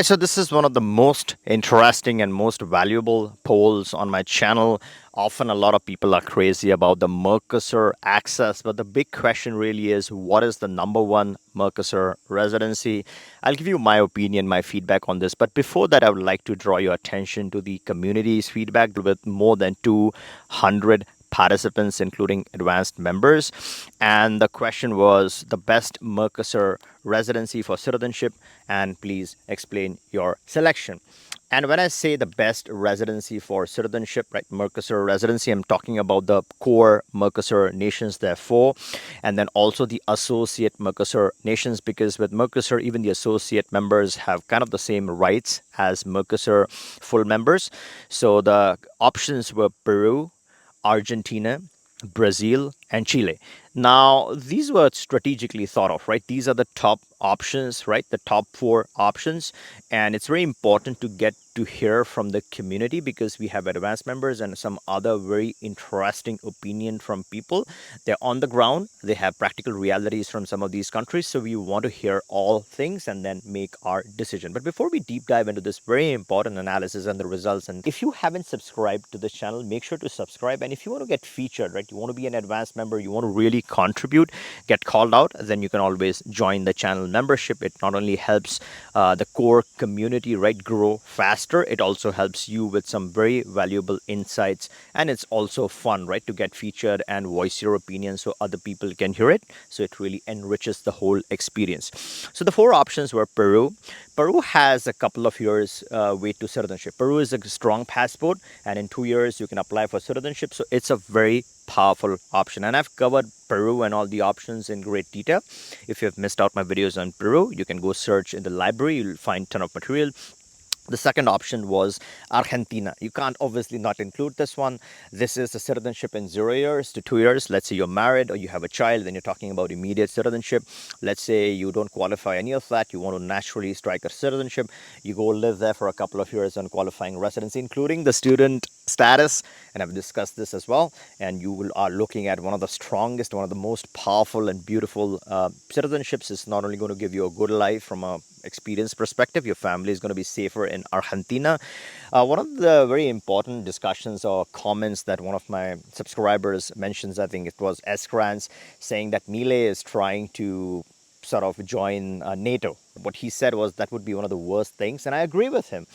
So this is one of the most interesting and most valuable polls on my channel. Often a lot of people are crazy about the Mercosur access, but the big question really is, what is the number one Mercosur residency? I'll give you my opinion, my feedback on this. But before that, I would like to draw your attention to the community's feedback with more than 200 participants, including advanced members. And the question was the best Mercosur residency for citizenship, and please explain your selection. And when I say the best residency for citizenship, right, Mercosur residency, I'm talking about the core Mercosur nations, therefore, and then also the associate Mercosur nations, because with Mercosur, even the associate members have kind of the same rights as Mercosur full members. So the options were Peru, Argentina, Brazil, and Chile. Now, these were strategically thought of, right? These are the top options, right? The top four options. And it's very important to get to hear from the community because we have advanced members and some other very interesting opinion from people. They're on the ground, they have practical realities from some of these countries. So we want to hear all things and then make our decision. But before we deep dive into this very important analysis and the results, and if you haven't subscribed to the channel, make sure to subscribe. And if you want to get featured, right, you want to be an advanced member, you want to really contribute, get called out, then you can always join the channel membership. It not only helps the core community, right, grow faster, it also helps you with some very valuable insights, and it's also fun, right, to get featured and voice your opinion so other people can hear it. So it really enriches the whole experience. So the four options were Peru. Peru has a couple of years wait to citizenship. Peru is a strong passport, and in 2 years you can apply for citizenship. So it's a very powerful option, and I've covered Peru and all the options in great detail. If you've missed out my videos on Peru, you can go search in the library. You'll find a ton of material. The second option was Argentina. You can't obviously not include this one. This is the citizenship in 0 years to 2 years. Let's say you're married or you have a child, then you're talking about immediate citizenship. Let's say you don't qualify any of that. You want to naturally strike a citizenship. You go live there for a couple of years on qualifying residency, including the student status. And I've discussed this as well. And are looking at one of the strongest, one of the most powerful and beautiful citizenships. Is not only going to give you a good life from a experience perspective, your family is going to be safer in Argentina. One of the very important discussions or comments that one of my subscribers mentions, I think it was Eskrans, saying that Milei is trying to sort of join NATO. What he said was that would be one of the worst things, and I agree with him.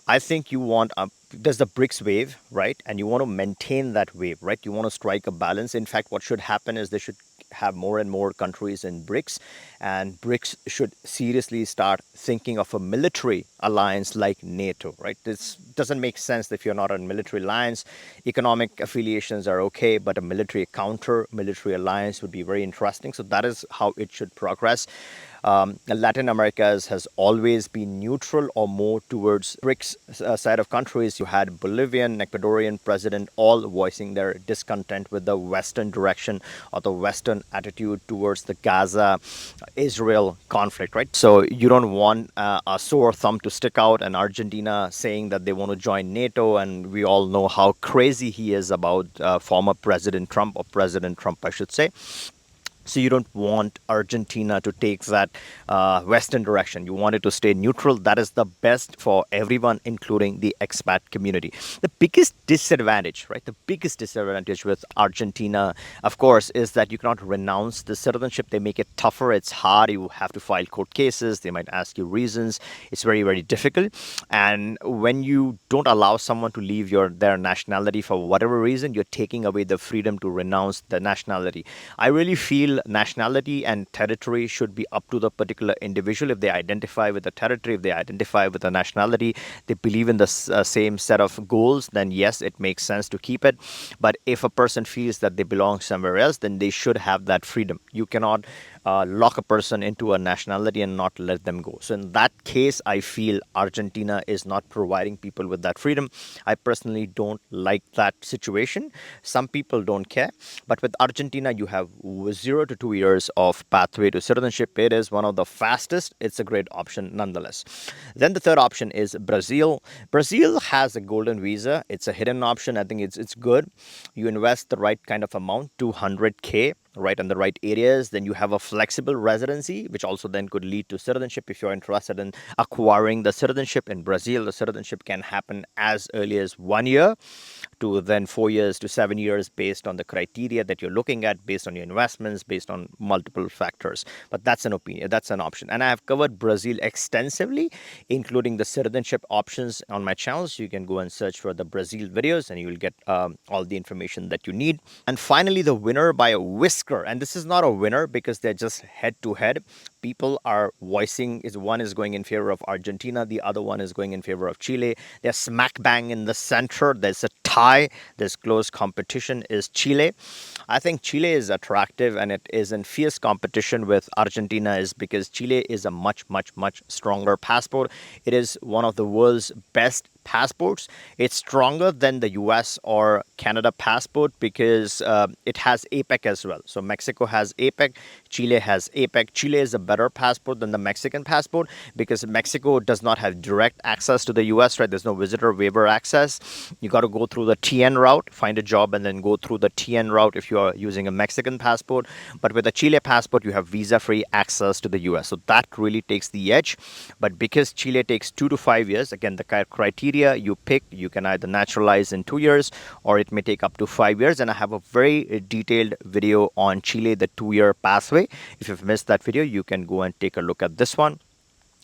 I think you want there's the BRICS wave, right? And you want to maintain that wave, right? You want to strike a balance. In fact, what should happen is they should have more and more countries in BRICS, and BRICS should seriously start thinking of a military alliance like NATO, right? This doesn't make sense if you're not a military alliance. Economic affiliations are okay, but a counter military alliance would be very interesting. So that is how it should progress. Latin America has always been neutral or more towards BRICS side of countries. You had Bolivian, Ecuadorian president all voicing their discontent with the Western direction or the Western attitude towards the Gaza-Israel conflict, right? So you don't want a sore thumb to stick out, and Argentina saying that they want to join NATO, and we all know how crazy he is about former President Trump, or President Trump, I should say. So you don't want Argentina to take that Western direction. You want it to stay neutral. That is the best for everyone, including the expat community. The biggest disadvantage, right? The biggest disadvantage with Argentina, of course, is that you cannot renounce the citizenship. They make it tougher. It's hard. You have to file court cases. They might ask you reasons. It's very, very difficult. And when you don't allow someone to leave their nationality for whatever reason, you're taking away the freedom to renounce the nationality. I really feel nationality and territory should be up to the particular individual. If they identify with the territory, if they identify with the nationality, they believe in the same set of goals, then yes, it makes sense to keep it. But if a person feels that they belong somewhere else, then they should have that freedom. You cannot lock a person into a nationality and not let them go. So in that case, I feel Argentina is not providing people with that freedom. I personally don't like that situation. Some people don't care. But with Argentina, you have 0 to 2 years of pathway to citizenship. It is one of the fastest. It's a great option nonetheless. Then the third option is Brazil. Brazil has a golden visa. It's a hidden option. I think it's good. You invest the right kind of amount, 200K. right, in the right areas, then you have a flexible residency, which also then could lead to citizenship. If you're interested in acquiring the citizenship in Brazil, the citizenship can happen as early as 1 year to then 4 years to 7 years based on the criteria that you're looking at, based on your investments, based on multiple factors. But that's an opinion, that's an option. And I have covered Brazil extensively, including the citizenship options on my channel. So you can go and search for the Brazil videos and you will get all the information that you need. And finally, the winner by a whisker. And this is not a winner because they're just head to head. People are voicing is one is going in favor of Argentina, the other one is going in favor of Chile. They're smack bang in the center. There's a tie. There's close competition is Chile. I think Chile is attractive and it is in fierce competition with Argentina is because Chile is a much, much, much stronger passport. It is one of the world's best passports. It's stronger than the US or Canada passport because it has APEC as well. So Mexico has APEC, Chile has APEC. Chile is a better passport than the Mexican passport because Mexico does not have direct access to the US, right? There's no visitor waiver access. You got to go through the TN route, find a job, and then go through the TN route if you are using a Mexican passport. But with a Chile passport, you have visa free access to the US. So that really takes the edge. But because Chile takes 2 to 5 years, again, the criteria you pick, you can either naturalize in 2 years or it may take up to 5 years. And I have a very detailed video on Chile, the 2 year pathway. If you've missed that video, you can go and take a look at this one.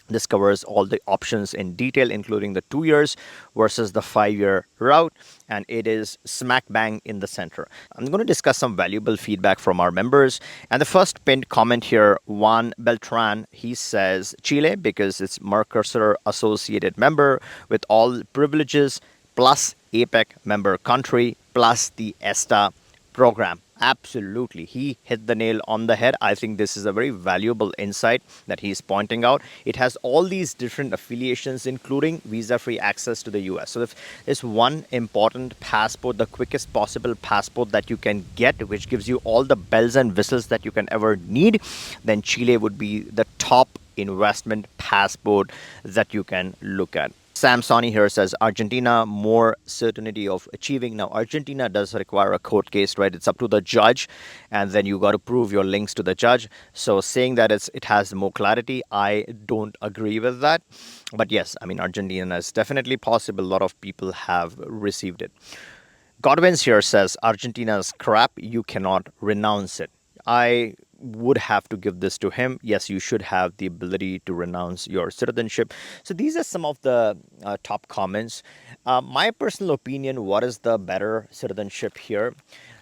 This covers all the options in detail, including the 2 years versus the 5 year route, and it is smack bang in the center. I'm going to discuss some valuable feedback from our members. And the first pinned comment here, Juan Beltran, he says Chile because it's Mercosur associated member with all privileges plus APEC member country plus the ESTA program. Absolutely. He hit the nail on the head. I think this is a very valuable insight that he's pointing out. It has all these different affiliations, including visa free access to the US. So, if there's one important passport, the quickest possible passport that you can get, which gives you all the bells and whistles that you can ever need, then Chile would be the top investment passport that you can look at. Sam Sani here says Argentina more certainty of achieving. Now, Argentina does require a court case, right? It's up to the judge, and then you got to prove your links to the judge. So, saying that it has more clarity, I don't agree with that. But yes, I mean, Argentina is definitely possible. A lot of people have received it. Godwin's here says Argentina's crap. You cannot renounce it. I would have to give this to him. Yes, you should have the ability to renounce your citizenship. So these are some of the top comments. My personal opinion, what is the better citizenship here?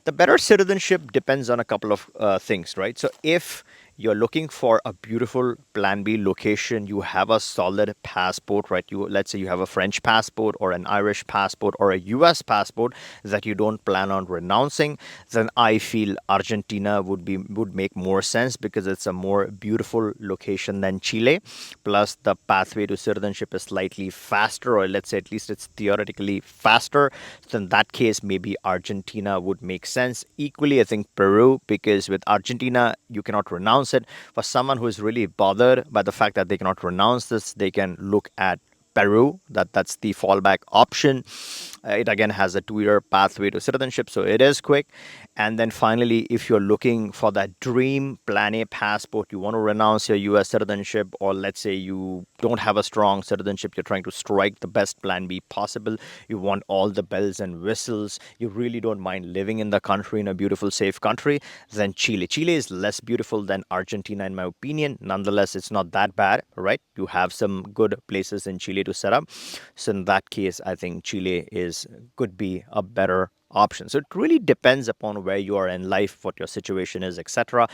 The better citizenship depends on a couple of things, right? So if you're looking for a beautiful plan B location, you have a solid passport, right? You, let's say you have a French passport or an Irish passport or a US passport that you don't plan on renouncing, then I feel Argentina would make more sense because it's a more beautiful location than Chile. Plus the pathway to citizenship is slightly faster, or let's say at least it's theoretically faster. So in that case, maybe Argentina would make sense. Equally, I think Peru, because with Argentina, you cannot renounce it. For someone who is really bothered by the fact that they cannot renounce this, they can look at Peru. That's the fallback option. It again has a 2 year pathway to citizenship, so it is quick. And then finally, if you're looking for that dream Plan A passport, you want to renounce your US citizenship, or let's say you don't have a strong citizenship, you're trying to strike the best Plan B possible, you want all the bells and whistles, you really don't mind living in the country, in a beautiful, safe country, then Chile. Chile is less beautiful than Argentina, in my opinion. Nonetheless, it's not that bad, right? You have some good places in Chile to set up. So in that case, I think Chile could be a better option. So it really depends upon where you are in life, what your situation is, etc.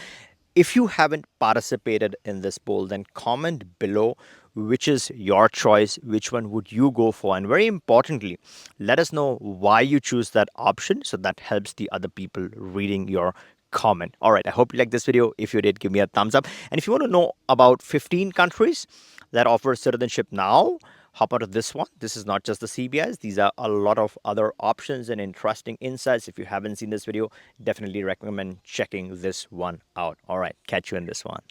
If you haven't participated in this poll, then comment below which is your choice, which one would you go for, and very importantly, let us know why you choose that option, so that helps the other people reading your comment. All right, I hope you like this video. If you did, give me a thumbs up. And if you want to know about 15 countries that offer citizenship now, hop onto this one. This is not just the CBIs. These are a lot of other options and interesting insights. If you haven't seen this video, definitely recommend checking this one out. All right, catch you in this one.